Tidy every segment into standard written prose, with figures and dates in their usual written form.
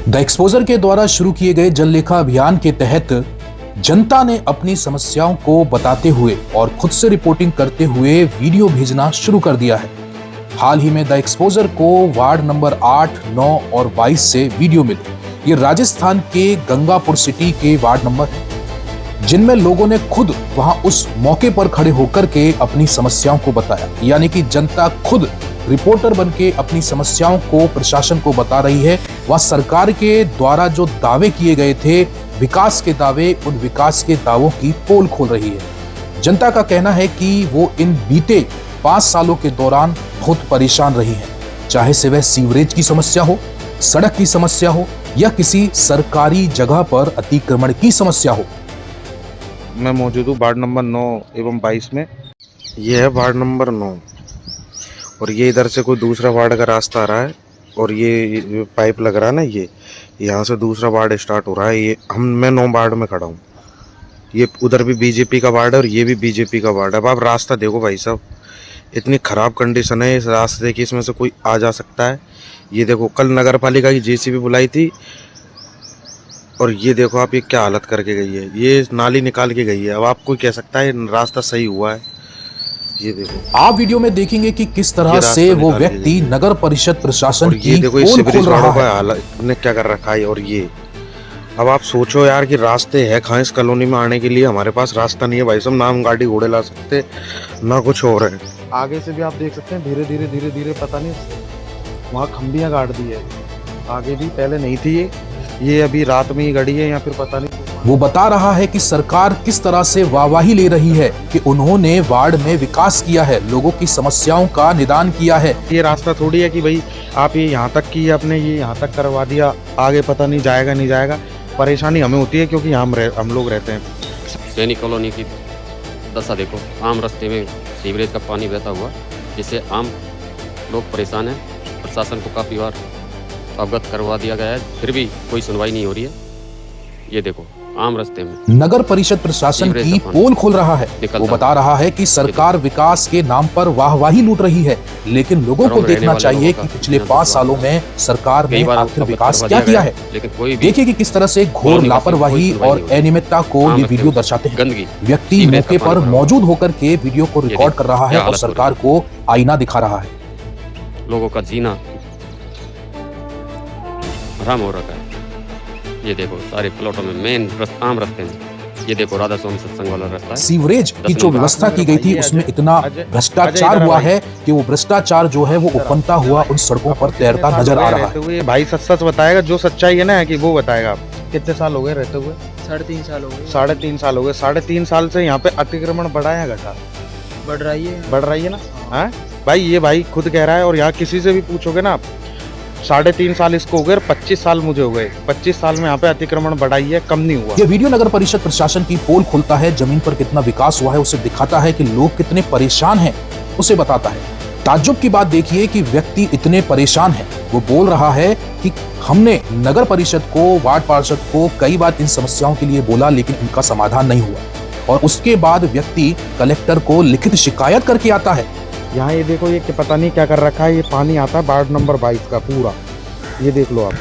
The exposure के द्वारा शुरू किए गए जल लेखा अभियान के तहत जनता ने अपनी समस्याओं को बताते हुए और खुद से रिपोर्टिंग करते हुए वीडियो भेजना शुरू कर दिया है। हाल ही में द एक्सपोजर को वार्ड नंबर 8, 9 और 22 से वीडियो मिले। ये राजस्थान के गंगापुर सिटी के वार्ड नंबर है, जिनमें लोगों ने खुद वहां उस मौके पर खड़े होकर के अपनी समस्याओं को बताया। यानी कि जनता खुद रिपोर्टर बनके अपनी समस्याओं को प्रशासन को बता रही है। वह सरकार के द्वारा जो दावे किए गए थे, विकास के दावे, उन विकास के दावों की पोल खोल रही है। जनता का कहना है कि वो इन बीते 5 सालों के दौरान बहुत परेशान रही है, चाहे से वह सीवरेज की समस्या हो, सड़क की समस्या हो या किसी सरकारी जगह पर अतिक्रमण की समस्या हो। मैं मौजूद हूँ वार्ड नंबर 9 एवं 22 में। यह है वार्ड नंबर 9 और ये इधर से कोई दूसरा वार्ड का रास्ता आ रहा है और ये पाइप लग रहा है ना, ये यहाँ से दूसरा वार्ड स्टार्ट हो रहा है। ये मैं 9 वार्ड में खड़ा हूँ। ये उधर भी बीजेपी का वार्ड है और ये भी बीजेपी का वार्ड है। अब आप रास्ता देखो भाई साहब, इतनी ख़राब कंडीशन है इस रास्ते की, इसमें से कोई आ जा सकता है। ये देखो, कल नगर पालिका की जेसीबी बुलाई थी और ये देखो आप, ये क्या हालत करके गई है। ये नाली निकाल के गई है। अब आप कोई कह सकता है रास्ता सही हुआ है? ये देखो, आप वीडियो में देखेंगे कि किस तरह से वो व्यक्ति नगर परिषद प्रशासन की ये देखो, इस ब्रिज वालों का हालत ने क्या कर रखा है। और ये अब आप सोचो यार कि रास्ते है कहाँ इस कॉलोनी में आने के लिए? हमारे पास रास्ता नहीं है भाई साहब, ना हम गाड़ी घोड़े ला सकते ना कुछ और है। आगे से भी आप देख सकते हैं, धीरे धीरे पता नहीं वहाँ खंबियाँ गाड़ दी है। आगे भी पहले नहीं थी ये अभी रात में ही गड़ी है या फिर पता नहीं। वो बता रहा है कि सरकार किस तरह से वाहवाही ले रही है कि उन्होंने वार्ड में विकास किया है, लोगों की समस्याओं का निदान किया है। ये रास्ता थोड़ी है कि भाई आप ये यहाँ तक की आपने ये यहाँ तक करवा दिया, आगे पता नहीं जाएगा नहीं जाएगा। परेशानी हमें होती है क्योंकि हम लोग रहते हैं। सैनिक कॉलोनी की दशा देखो, आम रास्ते में सीवरेज का पानी बहता हुआ, जिससे आम लोग परेशान हैं। प्रशासन को काफ़ी बार अवगत करवा दिया गया है, फिर भी कोई सुनवाई नहीं हो रही है। ये देखो, आम रास्ते में नगर परिषद प्रशासन की पोल खोल रहा है। वो बता रहा है कि सरकार विकास के नाम पर वाहवाही लूट रही है, लेकिन लोगों को देखना चाहिए कि पिछले 5 सालों में सरकार ने आखिर विकास क्या किया है। देखिए कि किस तरह से घोर लापरवाही और अनियमितता को ये वीडियो दर्शाते हैं। व्यक्ति मौके पर मौजूद होकर के वीडियो को रिकॉर्ड कर रहा है और सरकार को आईना दिखा रहा है। लोगों का जीना हराम हो रखा है। ये देखो, सारे प्लॉटों में मेन आम रास्ते में ये देखो, राधा स्वामी सत्संग वाला रास्ता है। सीवरेज की जो व्यवस्था की गई थी उसमें इतना भ्रष्टाचार हुआ है कि वो भ्रष्टाचार जो है वो उफनता हुआ उन सड़कों पर तैरता नजर आ रहा है। भाई सच बताएगा, जो सच्चाई है ना कि वो बताएगा। कितने साल हो गए रहते हुए? 3.5 साल हो गए। 3.5 साल हो गए। 3.5 साल से यहाँ पे अतिक्रमण बढ़ा है घटा? बढ़ रही है ना। हाँ भाई, ये भाई खुद कह रहा है और यहाँ किसी से भी पूछोगे ना, 3.5 साल इसको हो गए, 25 साल मुझे हो गए। 25 साल में यहाँ पे अतिक्रमण बढ़ाई है, कम नहीं हुआ। ये वीडियो नगर परिषद प्रशासन की पोल खोलता है, जमीन पर कितना विकास हुआ है उसे दिखाता है, कि लोग कितने परेशान हैं उसे बताता है। ताज्जुब की बात देखिए कि व्यक्ति इतने परेशान है, वो बोल रहा है कि हमने नगर परिषद को, वार्ड पार्षद को कई बार इन समस्याओं के लिए बोला, लेकिन इनका समाधान नहीं हुआ। और उसके बाद व्यक्ति कलेक्टर को लिखित शिकायत करके आता है। यहाँ ये देखो, ये पता नहीं क्या कर रखा है। ये पानी आता है वार्ड नंबर 22 का पूरा, ये देख लो आप।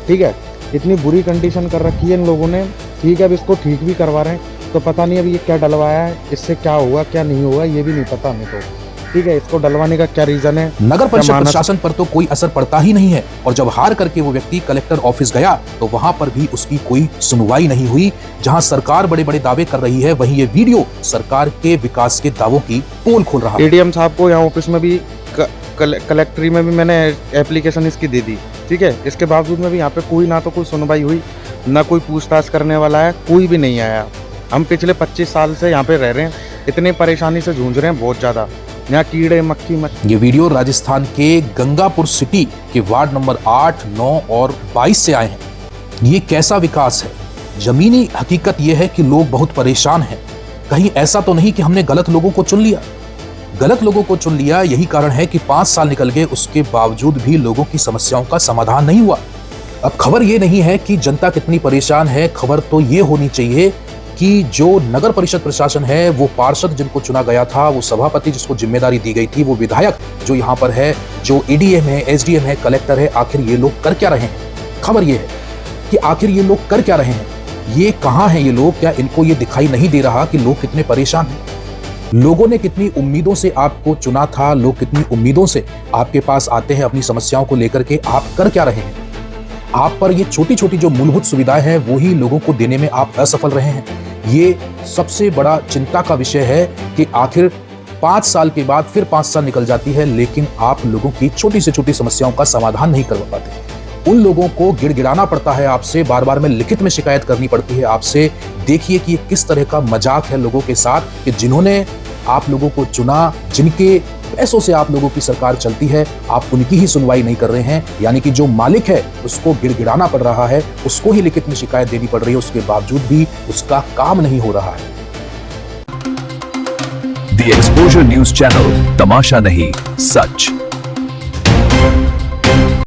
ठीक है, इतनी बुरी कंडीशन कर रखी है इन लोगों ने। ठीक है, अब इसको ठीक भी करवा रहे हैं तो पता नहीं अब ये क्या डलवाया है, इससे क्या हुआ क्या नहीं हुआ ये भी नहीं पता हमें तो। ठीक है, इसको डलवाने का क्या रीजन है? नगर परिषद प्रशासन पर तो कोई असर पड़ता ही नहीं है। और जब हार करके वो व्यक्ति कलेक्टर ऑफिस गया तो वहां पर भी उसकी कोई सुनवाई नहीं हुई। जहां सरकार बड़े बड़े दावे कर रही है, वहीं ये वीडियो सरकार के विकास के दावों की पोल खोल रहा है। एडीएम साहब को यहाँ ऑफिस में भी, कलेक्ट्री में भी मैंने एप्लीकेशन इसकी दे दी। ठीक है, इसके बावजूद में भी यहाँ पे कोई ना तो कोई सुनवाई हुई, ना कोई पूछताछ करने वाला है, कोई भी नहीं आया। हम पिछले 25 साल से यहाँ पे रह रहे हैं, इतने परेशानी से जूझ रहे हैं बहुत ज़्यादा। यहाँ कीड़े मक्खी ये वीडियो राजस्थान के गंगापुर सिटी के वार्ड नंबर 8, 9 और 22 से आए हैं। ये कैसा विकास है? जमीनी हकीकत यह है कि लोग बहुत परेशान हैं। कहीं ऐसा तो नहीं कि हमने गलत लोगों को चुन लिया? गलत लोगों को चुन लिया, यही कारण है कि 5 साल निकल गए, उसके बावजूद भी लोगों की समस्याओं का समाधान नहीं हुआ। अब खबर ये नहीं है कि जनता कितनी परेशान है, खबर तो ये होनी चाहिए कि जो नगर परिषद प्रशासन है, वो पार्षद जिनको चुना गया था, वो सभापति जिसको जिम्मेदारी दी गई थी, वो विधायक जो यहाँ पर है, जो एडीएम है, एसडीएम है, कलेक्टर है, आखिर ये लोग कर क्या रहे हैं? खबर ये है कि आखिर ये लोग कर क्या रहे हैं, ये कहां हैं ये लोग, क्या इनको ये दिखाई नहीं दे रहा कि लोग कितने परेशान हैं। लोगों ने कितनी उम्मीदों से आपको चुना था, लोग कितनी उम्मीदों से आपके पास आते हैं अपनी समस्याओं को लेकर के, आप कर क्या रहे हैं। आप पर ये छोटी छोटी जो मूलभूत सुविधाएं हैं वो ही लोगों को देने में आप असफल रहे हैं। ये सबसे बड़ा चिंता का विषय है कि आखिर 5 साल के बाद फिर 5 साल निकल जाती है, लेकिन आप लोगों की छोटी से छोटी समस्याओं का समाधान नहीं कर पाते। उन लोगों को गिड़गिड़ाना पड़ता है आपसे, बार बार में लिखित में शिकायत करनी पड़ती है आपसे। देखिए कि ये किस तरह का मजाक है लोगों के साथ कि जिन्होंने आप लोगों को चुना, जिनके पैसों से आप लोगों की सरकार चलती है, आप उनकी ही सुनवाई नहीं कर रहे हैं। यानी कि जो मालिक है उसको गिड़गिड़ाना पड़ रहा है, उसको ही लिखित में शिकायत देनी पड़ रही है, उसके बावजूद भी उसका काम नहीं हो रहा है। The Exposure News Channel, तमाशा नहीं, सच।